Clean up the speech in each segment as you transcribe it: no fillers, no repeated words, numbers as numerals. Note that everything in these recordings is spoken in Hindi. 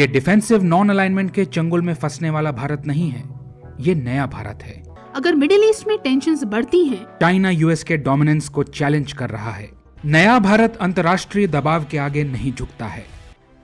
ये डिफेंसिव नॉन अलाइनमेंट के चंगुल में फंसने वाला भारत नहीं है, ये नया भारत है। अगर मिडिल ईस्ट में टेंशन्स बढ़ती हैं, चाइना यूएस के डोमिनेंस को चैलेंज कर रहा है। नया भारत अंतर्राष्ट्रीय दबाव के आगे नहीं झुकता है।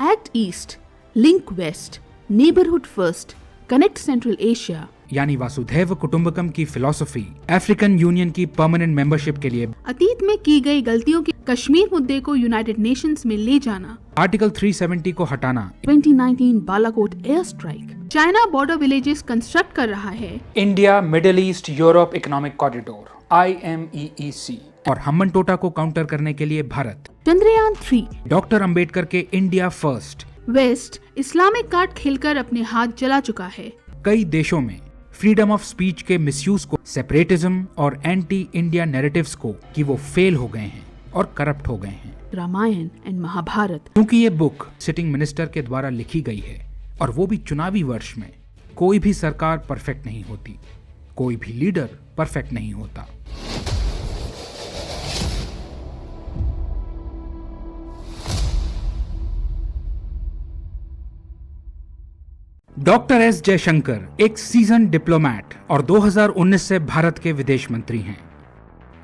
Act east, link waste, neighbourhood first, connect central Asia यानी वासुधैव कुटुंबकम की फिलॉसफी अफ्रीकन यूनियन की परमानेंट मेंबरशिप के लिए अतीत में की गई गलतियों की कश्मीर मुद्दे को यूनाइटेड नेशंस में ले जाना, आर्टिकल 370 को हटाना, 2019 Balakot air strike, China border villages construct कर रहा है, India middle east Europe economic corridor IMEEC और हम्मन टोटा को काउंटर करने के लिए भारत, चंद्रयान 3, डॉक्टर अंबेडकर के India first, west Islamic card खेलकर अपने हाथ जला चुका है। कई देशों में फ्रीडम ऑफ स्पीच के मिसयूज को, सेपरेटिज्म और एंटी इंडिया नैरेटिव्स को कि वो फेल हो गए हैं और करप्ट हो गए हैं। रामायण एंड महाभारत, क्योंकि ये बुक सिटिंग मिनिस्टर के द्वारा लिखी गई है और वो भी चुनावी वर्ष में। कोई भी सरकार परफेक्ट नहीं होती, कोई भी लीडर परफेक्ट नहीं होता। डॉक्टर एस जयशंकर एक सीजन डिप्लोमैट और 2019 से भारत के विदेश मंत्री हैं।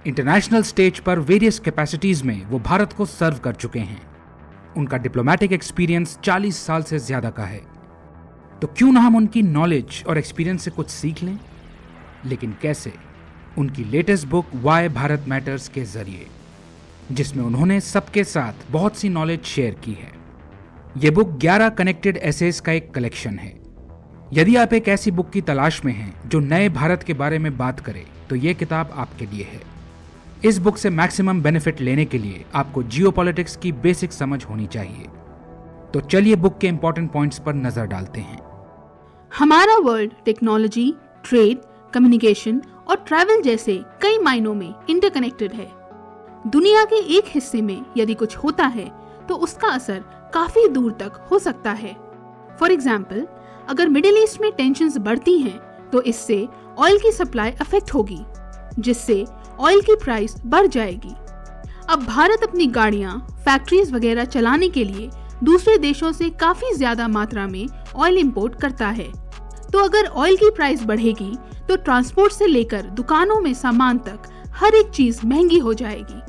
इंटरनेशनल स्टेज पर वेरियस कैपेसिटीज में वो भारत को सर्व कर चुके हैं। उनका डिप्लोमैटिक एक्सपीरियंस 40 साल से ज्यादा का है, तो क्यों ना हम उनकी नॉलेज और एक्सपीरियंस से कुछ सीख लें। लेकिन कैसे? उनकी latest book why Bharat matters के जरिए, जिसमें उन्होंने सबके साथ बहुत सी नॉलेज शेयर की है। ये बुक 11 कनेक्टेड एसेज का एक कलेक्शन है। यदि आप एक ऐसी बुक की तलाश में हैं जो नए भारत के बारे में बात करे, तो ये किताब आपके लिए है। इस बुक से मैक्सिमम बेनिफिट लेने के लिए आपको जियोपॉलिटिक्स की बेसिक समझ होनी चाहिए। तो चलिए बुक के इंपॉर्टेंट पॉइंट्स पर नजर डालते हैं। हमारा वर्ल्ड टेक्नोलॉजी, ट्रेड, कम्युनिकेशन और ट्रैवल जैसे कई मायनों में इंटरकनेक्टेड है। दुनिया के एक हिस्से में यदि कुछ होता है तो उसका असर काफी दूर तक हो सकता है। फॉर एग्जाम्पल, अगर मिडिल ईस्ट में टेंशन्स बढ़ती हैं, तो इससे ऑयल की सप्लाई अफेक्ट होगी, जिससे ऑयल की प्राइस बढ़ जाएगी। अब भारत अपनी गाड़ियां, फैक्ट्रीज वगैरह चलाने के लिए दूसरे देशों से काफी ज्यादा मात्रा में ऑयल इंपोर्ट करता है। तो अगर ऑयल की प्राइस बढ़ेगी तो ट्रांसपोर्ट से लेकर दुकानों में सामान तक हर एक चीज महंगी हो जाएगी।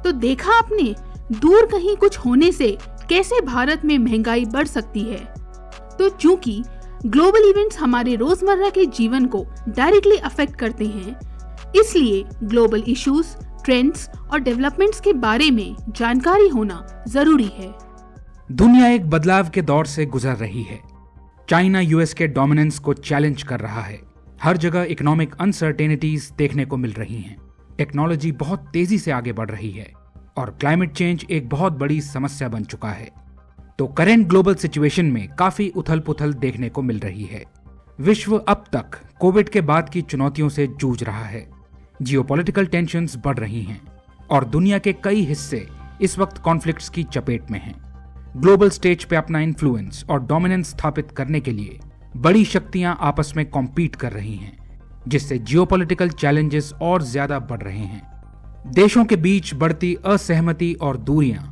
तो देखा आपने, दूर कहीं कुछ होने से कैसे भारत में महंगाई बढ़ सकती है। तो चूंकि ग्लोबल इवेंट्स हमारे रोजमर्रा के जीवन को डायरेक्टली अफेक्ट करते हैं, इसलिए ग्लोबल इश्यूज, ट्रेंड्स और डेवलपमेंट्स के बारे में जानकारी होना जरूरी है। दुनिया एक बदलाव के दौर से गुजर रही है। चाइना यूएस के डोमिनेंस को चैलेंज कर रहा है। हर जगह इकोनॉमिक अनसर्टेनिटीज देखने को मिल रही हैं। टेक्नोलॉजी बहुत तेजी से आगे बढ़ रही है और क्लाइमेट चेंज एक बहुत बड़ी समस्या बन चुका है। तो करेंट ग्लोबल सिचुएशन में काफी उथल पुथल देखने को मिल रही है। विश्व अब तक कोविड के बाद की चुनौतियों से जूझ रहा है। जियोपॉलिटिकल टेंशन्स बढ़ रही हैं और दुनिया के कई हिस्से इस वक्त कॉन्फ्लिक्ट्स की चपेट में हैं। ग्लोबल स्टेज पे अपना इन्फ्लुएंस और डोमिनेंस स्थापित करने के लिए बड़ी शक्तियां आपस में कॉम्पीट कर रही हैं, जिससे जियोपॉलिटिकल चैलेंजेस और ज्यादा बढ़ रहे हैं। देशों के बीच बढ़ती असहमति और दूरियां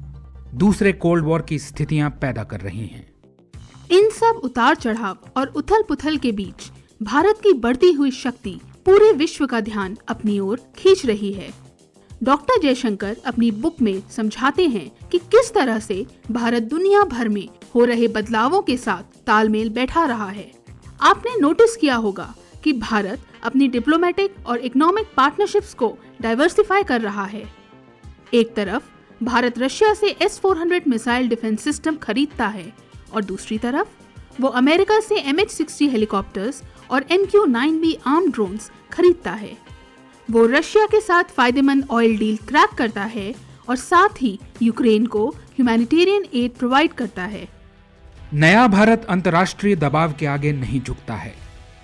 दूसरे कोल्ड वॉर की स्थितियां पैदा कर रही हैं। इन सब उतार चढ़ाव और उथल पुथल के बीच भारत की बढ़ती हुई शक्ति पूरे विश्व का ध्यान अपनी ओर खींच रही है। डॉक्टर जयशंकर अपनी बुक में समझाते हैं कि किस तरह से भारत दुनिया भर में हो रहे बदलावों के साथ तालमेल बैठा रहा है। आपने नोटिस किया होगा कि भारत अपनी डिप्लोमेटिक और इकोनॉमिक पार्टनरशिप्स को डाइवर्सिफाई कर रहा है। एक तरफ भारत रशिया से S-400 मिसाइल डिफेंस सिस्टम खरीदता है और दूसरी तरफ वो अमेरिका से MH-60 हेलीकॉप्टर्स और MQ-9B आर्म ड्रोन्स खरीदता है। वो रशिया के साथ फायदेमंद ऑयल डील क्रैक करता है और साथ ही यूक्रेन को ह्यूमैनिटेरियन एड प्रोवाइड करता है। नया भारत अंतर्राष्ट्रीय दबाव के आगे नहीं झुकता है।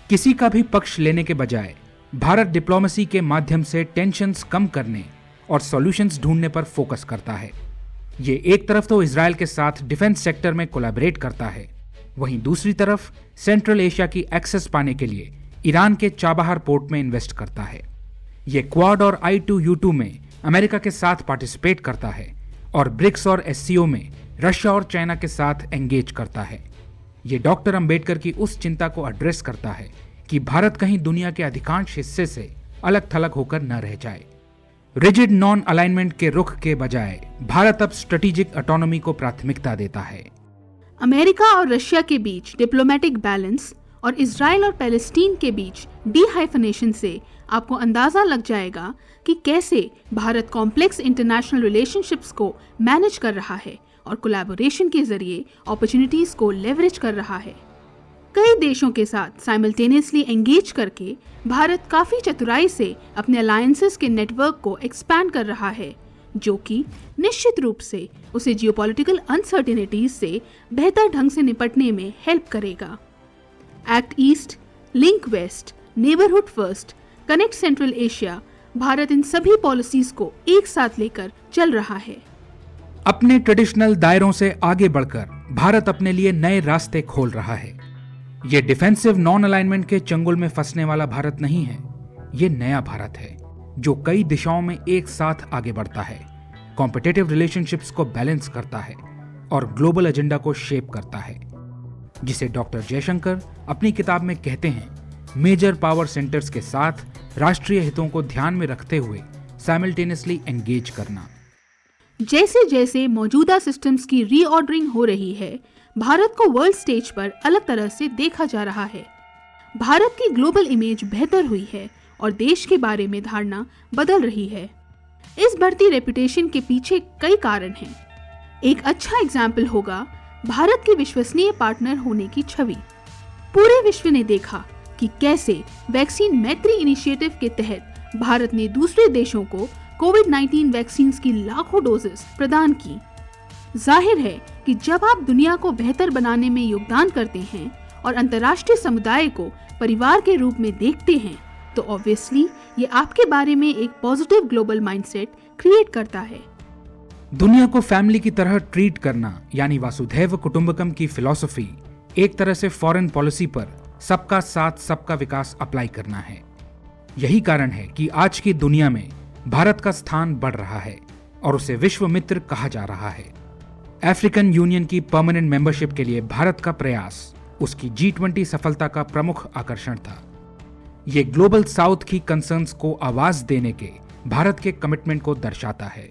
किसी का भी पक्ष लेने के बजाय भारत डिप्लोमेसी के माध्यम से टेंशन्स कम करने और सॉल्यूशंस ढूंढने पर फोकस करता है। ये एक तरफ तो इजराइल के साथ डिफेंस सेक्टर में कोलैबोरेट करता है, वहीं दूसरी तरफ सेंट्रल एशिया की एक्सेस पाने के लिए ईरान के चाबहार पोर्ट में इन्वेस्ट करता है। ये क्वाड और I2U2 में अमेरिका के साथ पार्टिसिपेट करता है और ब्रिक्स और SCO में रशिया और चाइना के साथ एंगेज करता है। ये डॉक्टर अंबेडकर की उस चिंता को एड्रेस करता है कि भारत कहीं दुनिया के अधिकांश हिस्से से अलग थलग होकर न रह जाए। रिजिड नॉन अलाइनमेंट के रुख के बजाय भारत अब स्ट्रेटेजिक ऑटोनॉमी को प्राथमिकता देता है। अमेरिका और रशिया के बीच डिप्लोमेटिक बैलेंस और इजराइल और पैलेस्टीन के बीच डीहाइफनेशन से आपको अंदाजा लग जाएगा कि कैसे भारत कॉम्प्लेक्स इंटरनेशनल रिलेशनशिप्स को मैनेज कर रहा है और कोलैबोरेशन के जरिए अपॉर्चुनिटीज को लेवरेज कर रहा है। कई देशों के साथ साइमल्टेनियसली एंगेज करके भारत काफी चतुराई से अपने अलायंसेस के नेटवर्क को एक्सपैंड कर रहा है, जो कि निश्चित रूप से उसे जियोपॉलिटिकल अनसर्टेनिटीज से बेहतर ढंग से निपटने में हेल्प करेगा। Act east, link waste, neighbourhood first, connect central Asia, Bharat इन सभी पॉलिसीज को एक साथ लेकर चल रहा है। अपने ट्रेडिशनल दायरों से आगे बढ़कर भारत अपने लिए नए रास्ते खोल रहा है। ये डिफेंसिव नॉन अलाइनमेंट के चंगुल में फंसने वाला भारत नहीं है, ये नया भारत है जो कई दिशाओं में एक साथ आगे बढ़ता है, कॉम्पिटिटिव रिलेशनशिप्स को बैलेंस करता है और ग्लोबल एजेंडा को शेप करता है, जिसे डॉक्टर जयशंकर अपनी किताब में कहते हैं मेजर पावर सेंटर्स के साथ राष्ट्रीय हितों को ध्यान में रखते हुए साइमल्टेनियसली एंगेज करना। जैसे जैसे मौजूदा सिस्टम्स की रीऑर्डरिंग हो रही है, भारत को वर्ल्ड स्टेज पर अलग तरह से देखा जा रहा है। भारत की ग्लोबल इमेज बेहतर हुई है और देश के बारे में धारणा बदल रही है। इस बढ़ती रेपुटेशन के पीछे कई कारण हैं। एक अच्छा एग्जाम्पल होगा भारत के विश्वसनीय पार्टनर होने की छवि। पूरे विश्व ने देखा कि कैसे वैक्सीन मैत्री इनिशिएटिव के तहत भारत ने दूसरे देशों को कोविड-19 वैक्सीन की लाखों डोजेस प्रदान की। जाहिर है कि जब आप दुनिया को बेहतर बनाने में योगदान करते हैं और अंतर्राष्ट्रीय समुदाय को परिवार के रूप में देखते हैं, तो ऑब्वियसली ये आपके बारे में एक पॉजिटिव ग्लोबल माइंडसेट क्रिएट करता है। दुनिया को फैमिली की तरह ट्रीट करना यानी वासुधैव कुटुंबकम की फिलॉसफी एक तरह से फॉरेन पॉलिसी पर सबका साथ सबका विकास अप्लाई करना है। यही कारण है कि आज की दुनिया में भारत का स्थान बढ़ रहा है और उसे विश्व मित्र कहा जा रहा है। अफ्रीकन यूनियन की परमानेंट मेंबरशिप के लिए भारत का प्रयास उसकी G20 सफलता का प्रमुख आकर्षण था। ये ग्लोबल साउथ की कंसर्न्स को आवाज देने के भारत के कमिटमेंट को दर्शाता है।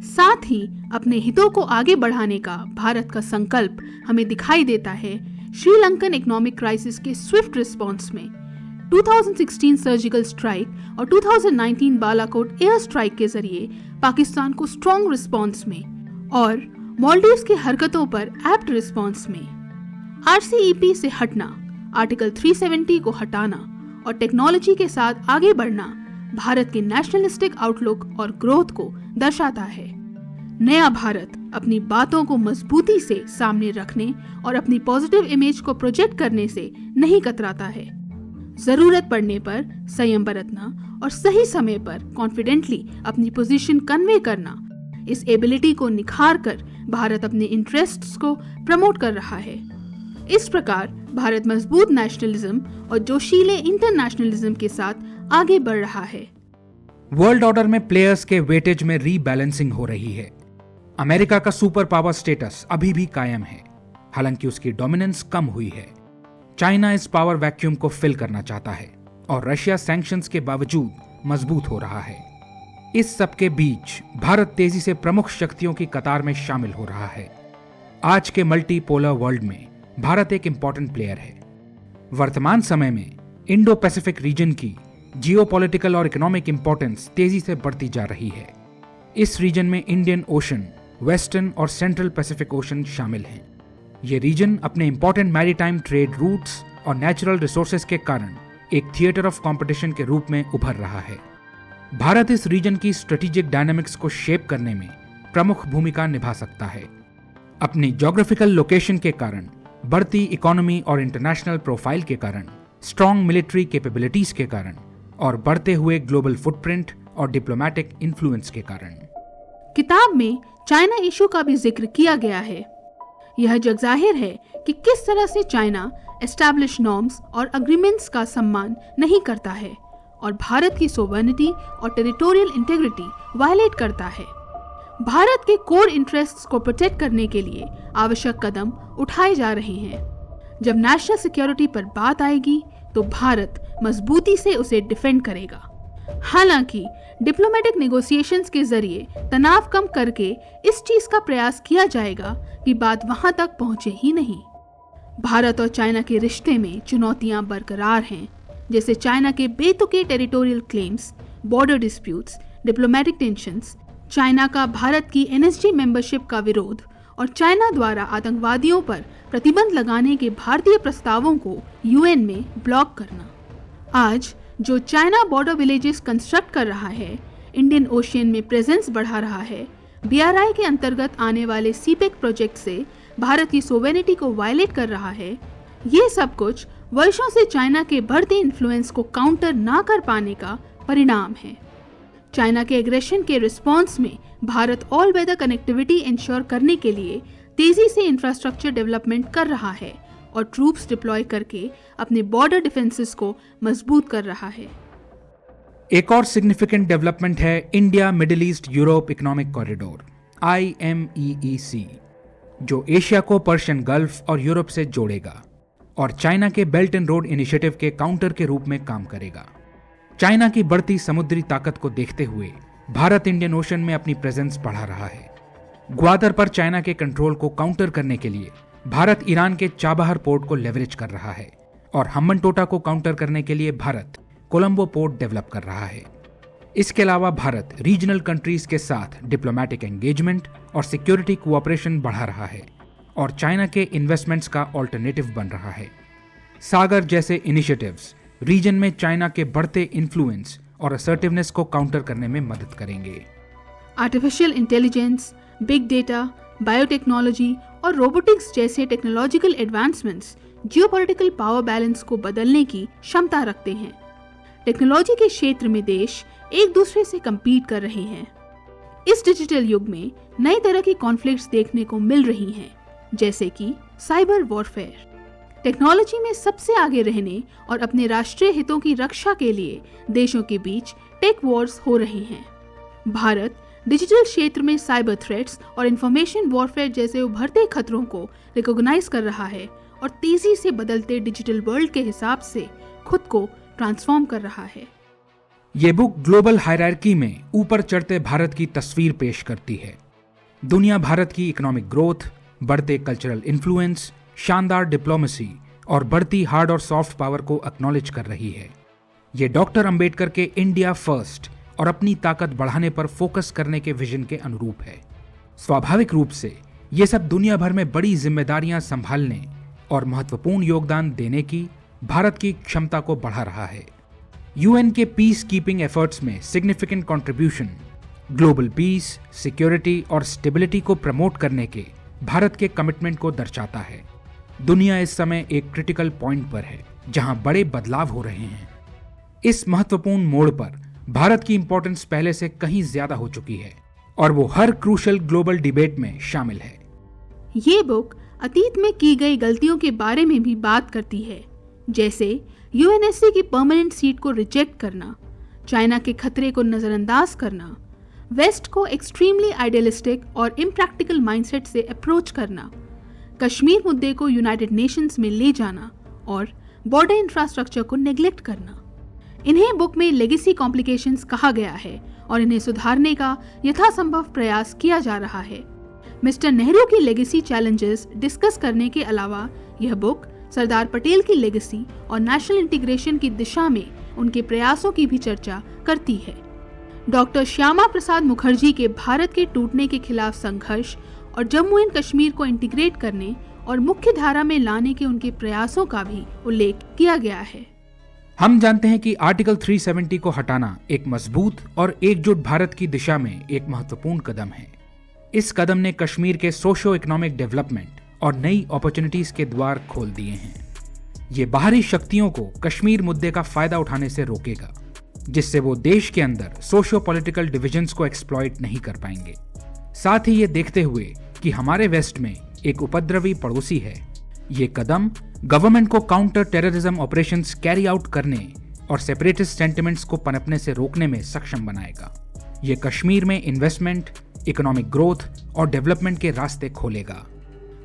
साथ ही अपने हितों को आगे बढ़ाने का भारत का संकल्प हमें दिखाई देता है श्रीलंकन इकोनॉमिक क्राइसिस के स्विफ्ट रिस्पॉन्स में, 2016 सर्जिकल स्ट्राइक और 2019 बालाकोट एयर स्ट्राइक के जरिए पाकिस्तान को स्ट्रॉन्ग रिस्पॉन्स में और मालदीव्स की हरकतों पर एप्ट रिस्पॉन्स में। RCEP से हटना, आर्टिकल 370 को हटाना और टेक्नोलॉजी के साथ आगे बढ़ना भारत के नेशनलिस्टिक आउटलुक और ग्रोथ को दर्शाता है। नया भारत अपनी बातों को मजबूती से सामने रखने और अपनी पॉजिटिव इमेज को प्रोजेक्ट करने से नहीं कतराता है। जरूरत पड़ने पर संयम बरतना और सही समय पर कॉन्फिडेंटली अपनी पोजीशन कन्वे करना, इस एबिलिटी को निखार कर भारत अपने इंटरेस्ट्स को प्रमोट कर रहा है। इस प्रकार भारत मजबूत नेशनलिज्म और जोशीले इंटरनेशनलिज्म के साथ आगे बढ़ रहा है। वर्ल्ड ऑर्डर में प्लेयर्स के वेटेज में रीबैलेंसिंग हो रही है। अमेरिका का सुपर पावर स्टेटस अभी भी कायम है, हालांकि उसकी डोमिनेंस कम हुई है। चाइना इस पावर वैक्यूम को फिल करना चाहता है और रशिया सैंक्शंस के बावजूद मजबूत हो रहा है। इस सब के बीच भारत तेजी से प्रमुख शक्तियों की कतार में शामिल हो रहा है। आज के मल्टीपोलर वर्ल्ड में भारत एक इंपॉर्टेंट प्लेयर है। वर्तमान समय में इंडो पैसिफिक रीजन की जियोपॉलिटिकल और इकोनॉमिक इंपॉर्टेंस तेजी से बढ़ती जा रही है। इस रीजन में इंडियन ओशन, वेस्टर्न और सेंट्रल पैसिफिक ओशन शामिल हैं। ये रीजन अपने इंपॉर्टेंट मैरीटाइम ट्रेड रूट्स और नेचुरल रिसोर्सेज के कारण एक थिएटर ऑफ कंपटीशन के रूप में उभर रहा है। भारत इस रीजन की स्ट्रेटेजिक डायनामिक्स को शेप करने में प्रमुख भूमिका निभा सकता है। अपनी ज्योग्राफिकल लोकेशन के कारण, बढ़ती इकोनॉमी और इंटरनेशनल प्रोफाइल के कारण, स्ट्रॉन्ग मिलिट्री कैपेबिलिटीज के कारण और बढ़ते हुए ग्लोबल फुटप्रिंट और डिप्लोमेटिक इन्फ्लुएंस के कारण। किताब में चाइना इशू का भी जिक्र किया गया है। यह जग जाहिर है कि किस तरह से चाइना एस्टैब्लिश नॉर्म्स और अग्रीमेंट्स का सम्मान नहीं करता है और भारत की सोवर्निटी और टेरिटोरियल इंटेग्रिटी वायलेट करता है। भारत के कोर इंटरेस्ट्स को प्रोटेक्ट करने के लिए आवश्यक कदम उठाए जा रहे हैं। जब नेशनल सिक्योरिटी पर बात आएगी तो भारत मजबूती से उसे डिफेंड करेगा। हालांकि डिप्लोमेटिक नेगोशिएशंस के जरिए तनाव कम करके इस चीज का प्रयास किया जाएगा कि बात वहां तक पहुंचे ही नहीं। भारत और चाइना के रिश्ते में चुनौतियां बरकरार हैं, जैसे चाइना के बेतुके territorial claims, border disputes, diplomatic tensions, China का भारत की NSG मेंबरशिप का विरोध और चाइना द्वारा आतंकवादियों पर प्रतिबंध लगाने के भारतीय प्रस्तावों को UN में ब्लॉक करना। आज जो चाइना बॉर्डर विलेजेस कंस्ट्रक्ट कर रहा है, इंडियन ओशियन में प्रेजेंस बढ़ा रहा है, BRI के अंतर्गत आने वाले CPEC प्रोजेक्ट से भारत की सोवेरेनिटी को वायलेट कर रहा है, ये सब कुछ वर्षों से चाइना के बढ़ते इन्फ्लुएंस को काउंटर ना कर पाने का परिणाम है। चाइना के एग्रेशन के रिस्पॉन्स में Bharat all weather connectivity ensure करने के लिए तेजी से इंफ्रास्ट्रक्चर डेवलपमेंट कर रहा है और ट्रूप्स डिप्लॉय करके अपने बॉर्डर डिफेंसेस को मजबूत कर रहा है। एक और सिग्निफिकेंट डेवलपमेंट है India middle east Europe economic corridor IMEEC, जो एशिया को पर्शियन गल्फ और यूरोप से जोड़ेगा और चाइना के बेल्ट एंड रोड इनिशिएटिव के काउंटर के रूप में काम करेगा। चाइना की बढ़ती समुद्री ताकत को देखते हुए भारत इंडियन ओशन में अपनी प्रेजेंस बढ़ा रहा है। ग्वादर पर चाइना के कंट्रोल को काउंटर करने के लिए भारत ईरान के चाबहार पोर्ट को लेवरेज कर रहा है और हम्बनटोटा को काउंटर करने के लिए भारत कोलंबो पोर्ट डेवलप कर रहा है। इसके अलावा भारत रीजनल कंट्रीज के साथ डिप्लोमेटिक एंगेजमेंट और सिक्योरिटी कोऑपरेशन बढ़ा रहा है और चाइना के इन्वेस्टमेंट्स का ऑल्टरनेटिव बन रहा है। सागर जैसे इनिशिएटिव्स रीजन में चाइना के बढ़ते इन्फ्लुएंस और असर्टिवनेस को काउंटर करने में मदद करेंगे। Artificial intelligence, big data, biotechnology और रोबोटिक्स जैसे technological advancements geopolitical power balance को बदलने की क्षमता रखते हैं। टेक्नोलॉजी के क्षेत्र में देश एक दूसरे से compete कर रहे हैं। इस डिजिटल युग में नई तरह की कॉन्फ्लिक्ट्स देखने को मिल रही हैं, जैसे कि साइबर वॉरफेयर। टेक्नोलॉजी में सबसे आगे रहने और अपने राष्ट्रीय हितों की रक्षा के लिए देशों के बीच टेक वॉर्स हो रहे हैं। भारत डिजिटल क्षेत्र में साइबर थ्रेट्स और इंफॉर्मेशन वॉरफेयर जैसे उभरते खतरों को रिकॉग्नाइज कर रहा है और तेजी से बदलते डिजिटल वर्ल्ड के हिसाब से खुद को ट्रांसफॉर्म कर रहा है। ये बुक ग्लोबल हायरार्की में ऊपर चढ़ते भारत की तस्वीर पेश करती है। दुनिया भारत की इकोनॉमिक ग्रोथ, बढ़ते कल्चरल इन्फ्लुएंस, शानदार डिप्लोमेसी और बढ़ती हार्ड और सॉफ्ट पावर को एक्नॉलेज कर रही है। ये डॉक्टर अंबेडकर के इंडिया फर्स्ट और अपनी ताकत बढ़ाने पर फोकस करने के विजन के अनुरूप है। स्वाभाविक रूप से ये सब दुनिया भर में बड़ी जिम्मेदारियां संभालने और महत्वपूर्ण योगदान देने की भारत की क्षमता को बढ़ा रहा है। UN के पीस कीपिंग एफर्ट्स में significant contribution global piece, security और स्टेबिलिटी को प्रमोट करने के भारत के कमिटमेंट को दर्शाता है। दुनिया इस समय एक क्रिटिकल पॉइंट पर है जहां बड़े बदलाव हो रहे हैं। इस महत्वपूर्ण मोड़ पर भारत की इंपॉर्टेंस पहले से कहीं ज्यादा हो चुकी है और वो हर क्रूशल ग्लोबल डिबेट में शामिल है। ये बुक अतीत में की गई गलतियों के बारे में भी बात करती है, जैसे UNSC की परमानेंट सीट को रिजेक्ट करना, चाइना के खतरे को नजरअंदाज करना, वेस्ट को एक्सट्रीमली आइडियलिस्टिक और इम्प्रैक्टिकल माइंडसेट से अप्रोच करना, कश्मीर मुद्दे को यूनाइटेड नेशंस में ले जाना और बॉर्डर इंफ्रास्ट्रक्चर को नेग्लेक्ट करना। इन्हें बुक में लेगेसी कॉम्प्लिकेशंस कहा गया है और इन्हें सुधारने का यथासंभव प्रयास किया जा रहा है। मिस्टर नेहरू की लेगेसी चैलेंजेस डिस्कस करने के अलावा यह बुक सरदार पटेल की लेगेसी और नेशनल इंटीग्रेशन की दिशा में उनके प्रयासों की भी चर्चा करती है। डॉक्टर श्यामा प्रसाद मुखर्जी के भारत के टूटने के खिलाफ संघर्ष और जम्मू एंड कश्मीर को इंटीग्रेट करने और मुख्य धारा में लाने के उनके प्रयासों का भी उल्लेख किया गया है। हम जानते हैं कि आर्टिकल 370 को हटाना एक मजबूत और एकजुट भारत की दिशा में एक महत्वपूर्ण कदम है। इस कदम ने कश्मीर के सोशो इकोनॉमिक डेवलपमेंट और नई अपॉर्चुनिटीज के द्वार खोल दिए हैं। ये बाहरी शक्तियों को कश्मीर मुद्दे का फायदा उठाने से रोकेगा, जिससे वो देश के अंदर सोशियो पॉलिटिकल डिविजन्स को एक्सप्लॉइट नहीं कर पाएंगे। साथ ही ये देखते हुए कि हमारे वेस्ट में एक उपद्रवी पड़ोसी है, ये कदम गवर्नमेंट को counter terrorism operations carry out करने और सेपरेटिस्ट सेंटिमेंट्स को पनपने से रोकने में सक्षम बनाएगा। ये कश्मीर में इन्वेस्टमेंट, इकोनॉमिक ग्रोथ और डेवलपमेंट के रास्ते खोलेगा।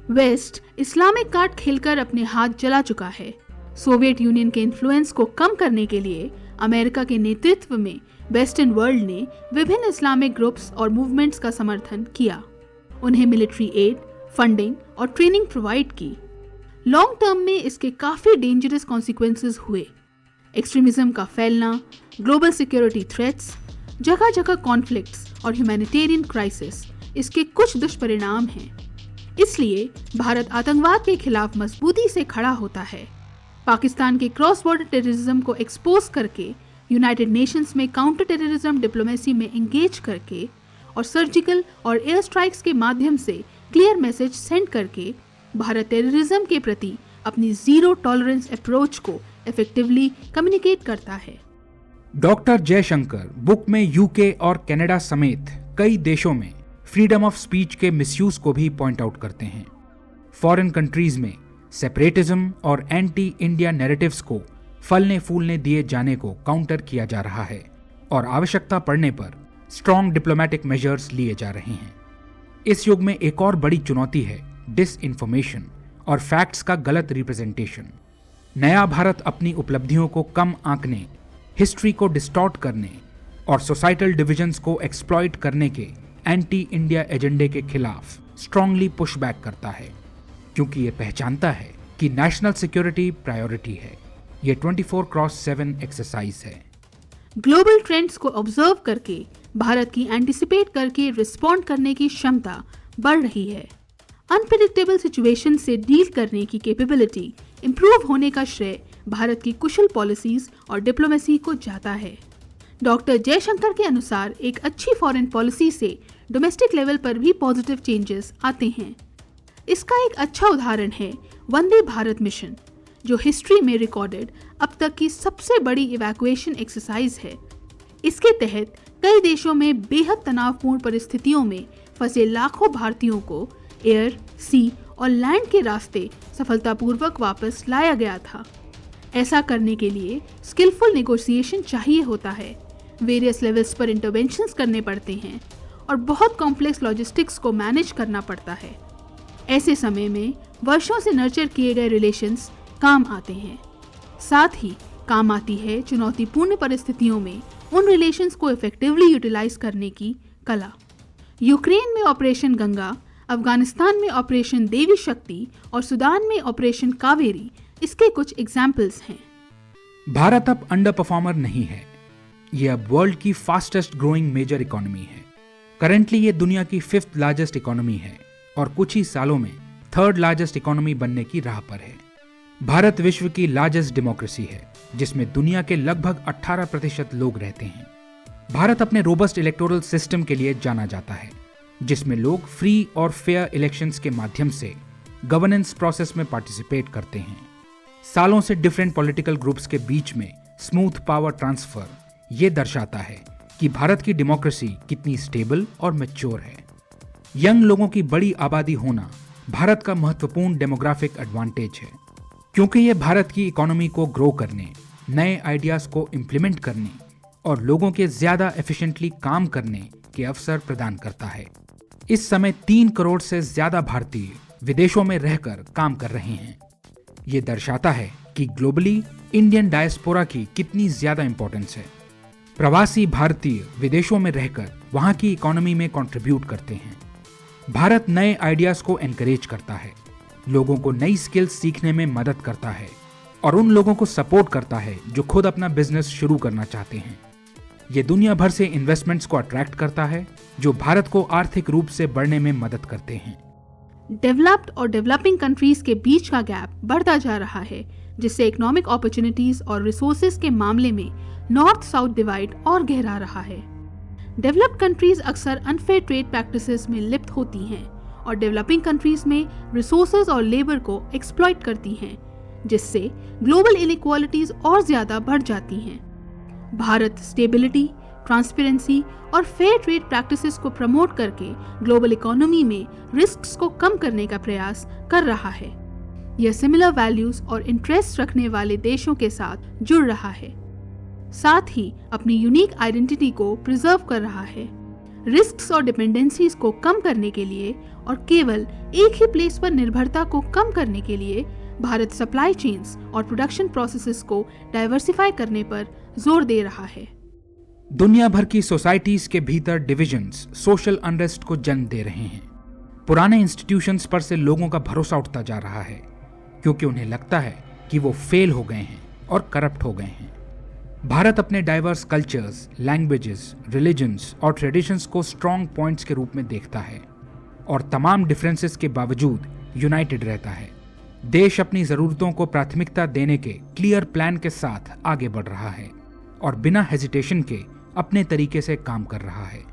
वेस्ट इस्लामिक कार्ड खेलकर अपने हाथ जला चुका है। सोवियत यूनियन के इन्फ्लुएंस को कम करने के लिए अमेरिका के नेतृत्व में वेस्टर्न वर्ल्ड ने विभिन्न इस्लामिक ग्रुप्स और मूवमेंट्स का समर्थन किया, उन्हें मिलिट्री एड, फंडिंग और ट्रेनिंग प्रोवाइड की। लॉन्ग टर्म में इसके काफी डेंजरस कॉन्सिक्वेंसेस हुए। एक्सट्रीमिज्म का फैलना, ग्लोबल सिक्योरिटी थ्रेट्स, जगह जगह कॉन्फ्लिक्ट्स और ह्यूमैनिटेरियन क्राइसिस इसके कुछ दुष्परिणाम हैं। इसलिए भारत आतंकवाद के खिलाफ मजबूती से खड़ा होता है। पाकिस्तान के क्रॉस बॉर्डर टेररिज्म को एक्सपोज करके, यूनाइटेड नेशंस में काउंटर टेररिज्म डिप्लोमेसी में एंगेज करके और सर्जिकल और एयर स्ट्राइक्स के माध्यम से क्लियर मैसेज सेंड करके भारत टेररिज्म के प्रति अपनी जीरो टॉलरेंस अप्रोच को इफेक्टिवली कम्युनिकेट करता है। डॉक्टर जयशंकर बुक में यूके और कनाडा समेत कई देशों में फ्रीडम ऑफ स्पीच के मिसयूज को भी पॉइंट आउट करते हैं। फॉरेन कंट्रीज में सेपरेटिज्म और एंटी इंडिया नैरेटिव्स को फलने फूलने दिए जाने को काउंटर किया जा रहा है और आवश्यकता पड़ने पर स्ट्रॉन्ग डिप्लोमेटिक मेजर्स लिए जा रहे हैं। इस युग में एक और बड़ी चुनौती है डिस इन्फॉर्मेशन और फैक्ट्स का गलत रिप्रेजेंटेशन। नया भारत अपनी उपलब्धियों को कम आंकने, हिस्ट्री को डिस्टॉर्ट करने और सोसाइटल डिविजन्स को एक्सप्लॉइट करने के एंटी इंडिया एजेंडे के खिलाफ स्ट्रांगली पुश बैक करता है, क्योंकि ये पहचानता है कि नेशनल सिक्योरिटी प्रायोरिटी है। ये 24x7 एक्सरसाइज है। ग्लोबल ट्रेंड्स को ऑब्जर्व करके भारत की एंटिसिपेट करके रिस्पॉन्ड करने की क्षमता बढ़ रही है। अनप्रेडिक्टेबल सिचुएशन से डील करने की कैपेबिलिटी इंप्रूव होने का श्रेय भारत की कुशल पॉलिसीज और डिप्लोमेसी को जाता है। डॉक्टर जयशंकर के अनुसार एक अच्छी फॉरेन पॉलिसी से डोमेस्टिक लेवल पर भी पॉजिटिव चेंजेस आते हैं। इसका एक अच्छा उदाहरण है वंदे भारत मिशन, जो हिस्ट्री में रिकॉर्डेड अब तक की सबसे बड़ी इवैक्यूएशन एक्सरसाइज है। इसके तहत कई देशों में बेहद तनावपूर्ण परिस्थितियों में फंसे लाखों भारतीयों को एयर, सी और लैंड के रास्ते सफलतापूर्वक वापस लाया गया था। ऐसा करने के लिए स्किलफुल नेगोशिएशन चाहिए होता है, वेरियस लेवल्स पर इंटरवेंशंस करने पड़ते हैं और बहुत कॉम्प्लेक्स लॉजिस्टिक्स को मैनेज करना पड़ता है। ऐसे समय में वर्षों से नर्चर किए गए रिलेशंस काम आते हैं। साथ ही काम आती है चुनौतीपूर्ण परिस्थितियों में उन रिलेशंस को इफेक्टिवली यूटिलाइज करने की कला। यूक्रेन में ऑपरेशन गंगा, अफगानिस्तान में ऑपरेशन देवी शक्ति और सूडान में ऑपरेशन कावेरी इसके कुछ एग्जाम्पल्स हैं। भारत अब अंडर परफॉर्मर नहीं है। ये अब वर्ल्ड की फास्टेस्ट ग्रोइंग मेजर इकोनॉमी है। करेंटली ये दुनिया की 5th लार्जेस्ट इकोनॉमी है और कुछ ही सालों में 3rd लार्जेस्ट इकोनॉमी बनने की राह पर है। भारत विश्व की लार्जेस्ट डेमोक्रेसी है, जिसमें दुनिया के लगभग 18% लोग रहते हैं। भारत अपने रोबस्ट इलेक्टोरल सिस्टम के लिए जाना जाता है, जिसमें लोग फ्री और फेयर इलेक्शंस के माध्यम से गवर्नेंस प्रोसेस में पार्टिसिपेट करते हैं। सालों से डिफरेंट पॉलिटिकल ग्रुप्स के बीच में स्मूथ पावर ट्रांसफर ये दर्शाता है कि भारत की डेमोक्रेसी कितनी स्टेबल और मैच्योर है। यंग लोगों की बड़ी आबादी होना भारत का महत्वपूर्ण डेमोग्राफिक एडवांटेज है, क्योंकि ये भारत की इकोनॉमी को ग्रो करने, नए आइडियाज को इम्प्लीमेंट करने और लोगों के ज्यादा एफिशिएंटली काम करने के अवसर प्रदान करता है। इस समय 3 करोड़ से ज्यादा भारतीय विदेशों में रहकर काम कर रहे हैं। ये दर्शाता है कि ग्लोबली इंडियन डायस्पोरा की कितनी ज्यादा इंपॉर्टेंस है। प्रवासी भारतीय विदेशों में रहकर वहां की इकोनॉमी में कंट्रीब्यूट करते हैं। भारत नए आइडियाज को एनकरेज करता है, लोगों को नई स्किल्स सीखने में मदद करता है और उन लोगों को सपोर्ट करता है जो खुद अपना बिजनेस शुरू करना चाहते हैं। ये दुनिया भर से इन्वेस्टमेंट्स को अट्रैक्ट करता है, जो भारत को आर्थिक रूप से बढ़ने में मदद करते हैं। डेवलप्ड और डेवलपिंग कंट्रीज के बीच का गैप बढ़ता जा रहा है, जिससे इकोनॉमिक अपॉर्चुनिटीज और रिसोर्सेज के मामले में नॉर्थ साउथ डिवाइड और गहरा रहा है। डेवलप्ड कंट्रीज अक्सर अनफेयर ट्रेड प्रैक्टिसेस में लिप्त होती हैं और डेवलपिंग कंट्रीज में रिसोर्सेज और लेबर को एक्सप्लॉइट करती हैं, जिससे ग्लोबल इनइक्वालिटीज और ज्यादा बढ़ जाती हैं। भारत स्टेबिलिटी, ट्रांसपेरेंसी और फेयर ट्रेड प्रैक्टिसेस को प्रमोट करके ग्लोबल इकोनॉमी में रिस्क्स को कम करने का प्रयास कर रहा है। यह सिमिलर वैल्यूज और इंटरेस्ट रखने वाले देशों के साथ जुड़ रहा है, साथ ही अपनी यूनिक आइडेंटिटी को प्रिजर्व कर रहा है। रिस्क्स और डिपेंडेंसीज को कम करने के लिए और केवल एक ही प्लेस पर निर्भरता को कम करने के लिए भारत सप्लाई चेन्स और प्रोडक्शन प्रोसेसेस को डाइवर्सिफाई करने पर जोर दे रहा है। दुनिया भर की सोसाइटीज के भीतर डिविजन्स सोशल अनरेस्ट को जन्म दे रहे हैं। पुराने इंस्टीट्यूशंस पर से लोगों का भरोसा उठता जा रहा है क्योंकि उन्हें लगता है कि वो फेल हो गए हैं और करप्ट हो गए हैं। भारत अपने डाइवर्स कल्चर्स, लैंग्वेजेस, रिलीजन्स और ट्रेडिशंस को स्ट्रॉन्ग पॉइंट्स के रूप में देखता है और तमाम डिफरेंसेस के बावजूद यूनाइटेड रहता है। देश अपनी जरूरतों को प्राथमिकता देने के क्लियर प्लान के साथ आगे बढ़ रहा है और बिना हेजिटेशन के अपने तरीके से काम कर रहा है।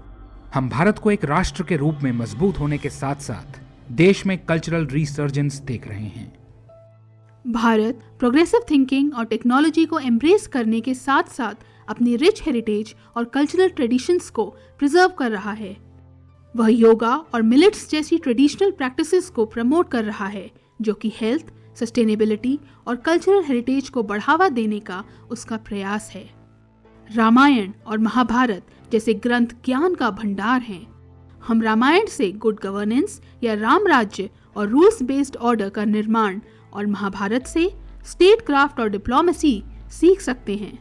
हम भारत को एक राष्ट्र के रूप में मजबूत होने के साथ साथ देश में कल्चरल रिसर्जेंस देख रहे हैं। भारत प्रोग्रेसिव थिंकिंग और टेक्नोलॉजी को एम्ब्रेस करने के साथ साथ अपनी रिच हेरिटेज और कल्चरल ट्रेडिशंस को प्रिजर्व कर रहा है। वह योगा और मिलेट्स जैसी ट्रेडिशनल प्रैक्टिसेस को प्रमोट कर रहा है, जो कि हेल्थ, सस्टेनेबिलिटी और कल्चरल हेरिटेज को बढ़ावा देने का उसका प्रयास है। रामायण और महाभारत जैसे ग्रंथ ज्ञान का भंडार हैं। हम रामायण से गुड गवर्नेंस या राम राज्य और रूल्स बेस्ड ऑर्डर का निर्माण और महाभारत से स्टेट क्राफ्ट और डिप्लोमेसी सीख सकते हैं।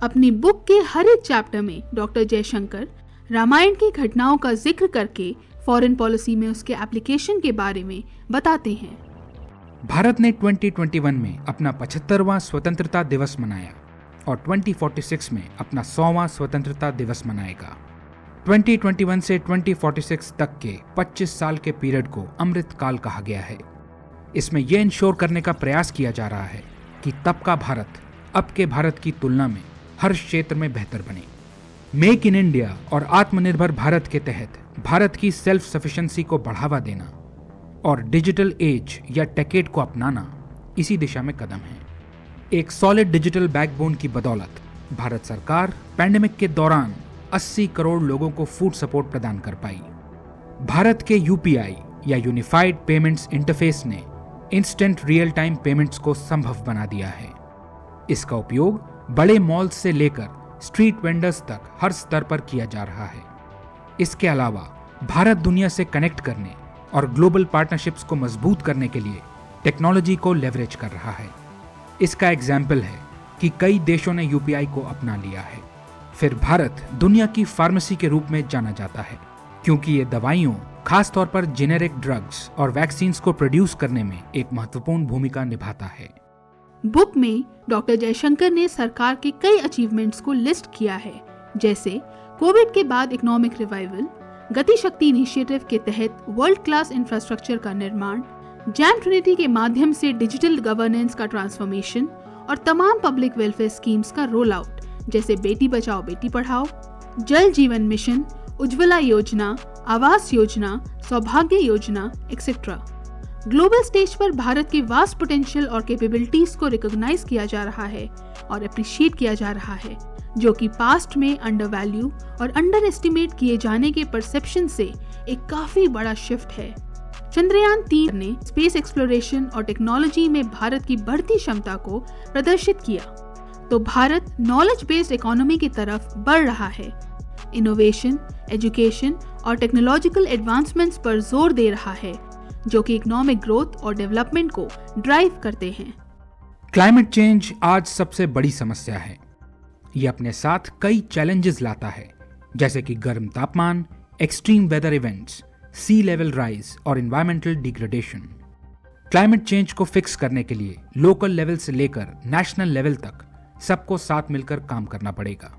अपनी बुक के हर एक चैप्टर में डॉक्टर जयशंकर रामायण की घटनाओं का जिक्र करके फॉरेन पॉलिसी में उसके एप्लीकेशन के बारे में बताते हैं। भारत ने 2021 में अपना 75वां स्वतंत्रता दिवस मनाया और 2046 में अपना 100वां स्वतंत्रता दिवस मनाएगा। 2021 से 2046 तक के 25 साल के पीरियड को अमृत काल कहा गया है। इसमें यह इंश्योर करने का प्रयास किया जा रहा है कि तब का भारत अब के भारत की तुलना में हर क्षेत्र में बेहतर बने। मेक इन इंडिया और आत्मनिर्भर भारत के तहत भारत की सेल्फ सफिशिएंसी को बढ़ावा देना और डिजिटल एज या टेकेड को अपनाना इसी दिशा में कदम है। एक सॉलिड डिजिटल बैकबोन की बदौलत भारत सरकार पैंडेमिक के दौरान 80 करोड़ लोगों को फूड सपोर्ट प्रदान कर पाई। भारत के यूपीआई या यूनिफाइड पेमेंट्स इंटरफेस ने इंस्टेंट रियल टाइम पेमेंट्स को संभव बना दिया है। इसका उपयोग बड़े मॉल्स से लेकर स्ट्रीट वेंडर्स तक हर स्तर पर किया जा रहा है। इसके अलावा भारत दुनिया से कनेक्ट करने और ग्लोबल पार्टनरशिप्स को मजबूत करने के लिए टेक्नोलॉजी को लेवरेज कर रहा है। इसका एग्जाम्पल है कि कई देशों ने यूपीआई को अपना लिया है। फिर भारत दुनिया की फार्मेसी के रूप में जाना जाता है क्योंकि ये दवाइयों, खासतौर पर जेनेरिक ड्रग्स और वैक्सीन्स को प्रोड्यूस करने में एक महत्वपूर्ण भूमिका निभाता है। बुक में डॉक्टर जयशंकर ने सरकार के कई अचीवमेंट्स को लिस्ट किया है, जैसे कोविड के बाद इकोनॉमिक रिवाइवल, गति शक्ति इनिशिएटिव के तहत वर्ल्ड क्लास इंफ्रास्ट्रक्चर का निर्माण, जैम ट्रिनिटी के माध्यम से डिजिटल गवर्नेंस का ट्रांसफॉर्मेशन और तमाम पब्लिक वेलफेयर स्कीम्स का रोल आउट, जैसे बेटी बचाओ बेटी पढ़ाओ, जल जीवन मिशन, उज्ज्वला योजना, आवास योजना, सौभाग्य योजना एक्सेट्रा। ग्लोबल स्टेज पर भारत के वास्ट पोटेंशियल और कैपेबिलिटीज को रिकॉग्नाइज किया जा रहा है और अप्रिशिएट किया जा रहा है, जो कि पास्ट में अंडर वैल्यू और अंडर एस्टिमेट किए जाने के परसेप्शन से एक काफी बड़ा शिफ्ट है। चंद्रयान 3 ने स्पेस एक्सप्लोरेशन और टेक्नोलॉजी में भारत की बढ़ती क्षमता को प्रदर्शित किया, तो भारत नॉलेज बेस्ड इकोनॉमी की तरफ बढ़ रहा है। इनोवेशन, एजुकेशन और टेक्नोलॉजिकल एडवांसमेंट्स पर जोर दे रहा है, जो कि इकोनॉमिक ग्रोथ और डेवलपमेंट को ड्राइव करते हैं। क्लाइमेट चेंज आज सबसे बड़ी समस्या है। ये अपने साथ कई चैलेंजेस लाता है, जैसे कि गर्म तापमान, एक्सट्रीम वेदर इवेंट्स, सी लेवल राइज और एनवायरमेंटल डिग्रेडेशन। क्लाइमेट चेंज को फिक्स करने के लिए लोकल लेवल से लेकर नेशनल लेवल तक सबको साथ मिलकर काम करना पड़ेगा।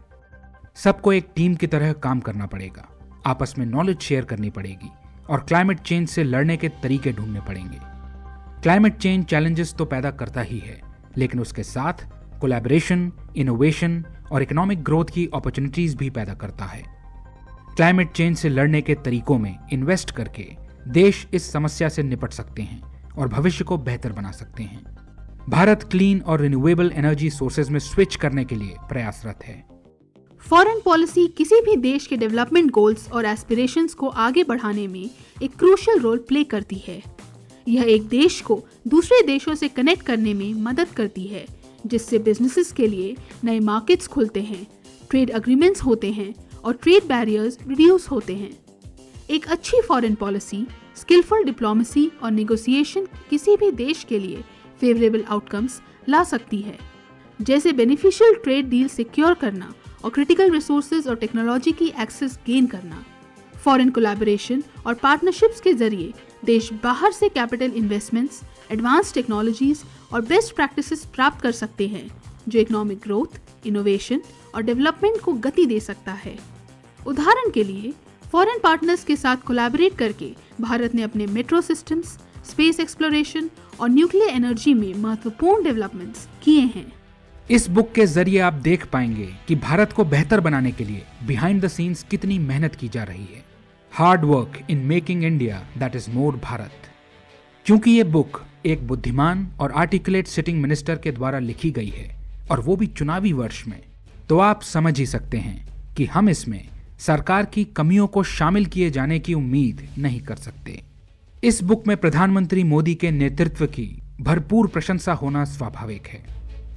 सबको एक टीम की तरह काम करना पड़ेगा, आपस में नॉलेज शेयर करनी पड़ेगी और क्लाइमेट चेंज से लड़ने के तरीके ढूंढने पड़ेंगे। क्लाइमेट चेंज चैलेंजेस तो पैदा करता ही है, लेकिन उसके साथ कोलैबोरेशन, इनोवेशन और इकोनॉमिक ग्रोथ की अपॉर्चुनिटीज भी पैदा करता है। क्लाइमेट चेंज से लड़ने के तरीकों में इन्वेस्ट करके देश इस समस्या से निपट सकते हैं और भविष्य को बेहतर बना सकते हैं। भारत क्लीन और रिन्यूएबल एनर्जी सोर्सेज में स्विच करने के लिए प्रयासरत है। फॉरेन पॉलिसी किसी भी देश के डेवलपमेंट गोल्स और एस्पिरेशंस को आगे बढ़ाने में एक क्रूशियल रोल प्ले करती है। यह एक देश को दूसरे देशों से कनेक्ट करने में मदद करती है, जिससे बिजनेसेस के लिए नए मार्केट्स खुलते हैं, ट्रेड एग्रीमेंट्स होते हैं और ट्रेड बैरियर्स रिड्यूस होते हैं। एक अच्छी फॉरेन पॉलिसी, स्किलफुल डिप्लोमेसी और नेगोशिएशन किसी भी देश के लिए फेवरेबल आउटकम्स ला सकती है, जैसे बेनिफिशियल ट्रेड डील सिक्योर करना और क्रिटिकल रिसोर्सेज और टेक्नोलॉजी की एक्सेस गेन करना। फॉरेन कोलैबोरेशन और पार्टनरशिप्स के जरिए देश बाहर से कैपिटल इन्वेस्टमेंट्स, एडवांस टेक्नोलॉजीज और बेस्ट प्रैक्टिसेस प्राप्त कर सकते हैं, जो इकोनॉमिक ग्रोथ, इनोवेशन और डेवलपमेंट को गति दे सकता है। उदाहरण के लिए, फॉरेन पार्टनर्स के साथ कोलैबोरेट करके भारत ने अपने मेट्रो सिस्टम्स, स्पेस एक्सप्लोरेशन और न्यूक्लियर एनर्जी में महत्वपूर्ण डेवलपमेंट्स किए हैं। इस बुक के जरिए आप देख पाएंगे कि भारत को बेहतर बनाने के लिए बिहाइंड द सीन्स कितनी मेहनत की जा रही है। Hard work in making India that is more Bharat. क्योंकि ये बुक एक बुद्धिमान और आर्टिकुलेट सिटिंग मिनिस्टर के द्वारा लिखी गई है, और वो भी चुनावी वर्ष में, तो आप समझ ही सकते हैं कि हम इसमें सरकार की कमियों को शामिल किए जाने की उम्मीद नहीं कर सकते। इस बुक में प्रधानमंत्री मोदी के नेतृत्व की भरपूर प्रशंसा होना स्वाभाविक है।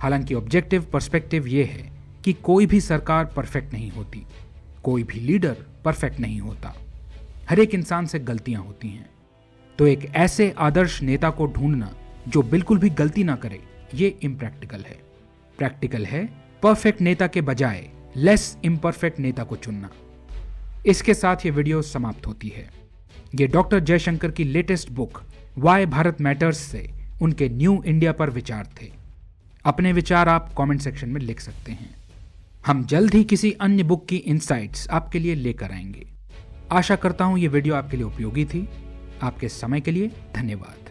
हालांकि ऑब्जेक्टिव पर्सपेक्टिव ये है कि कोई भी सरकार परफेक्ट नहीं होती, कोई भी लीडर परफेक्ट नहीं होता, हर एक इंसान से गलतियां होती हैं। तो एक ऐसे आदर्श नेता को ढूंढना जो बिल्कुल भी गलती ना करे, ये इम्प्रैक्टिकल है। प्रैक्टिकल है परफेक्ट नेता के बजाय लेस इम्परफेक्ट नेता को चुनना। इसके साथ ये वीडियो समाप्त होती है। ये डॉक्टर जयशंकर की latest book why Bharat matters से उनके न्यू इंडिया पर विचार थे। अपने विचार आप कमेंट सेक्शन में लिख सकते हैं। हम जल्द ही किसी अन्य बुक की इनसाइट्स आपके लिए लेकर आएंगे। आशा करता हूं ये वीडियो आपके लिए उपयोगी थी। आपके समय के लिए धन्यवाद।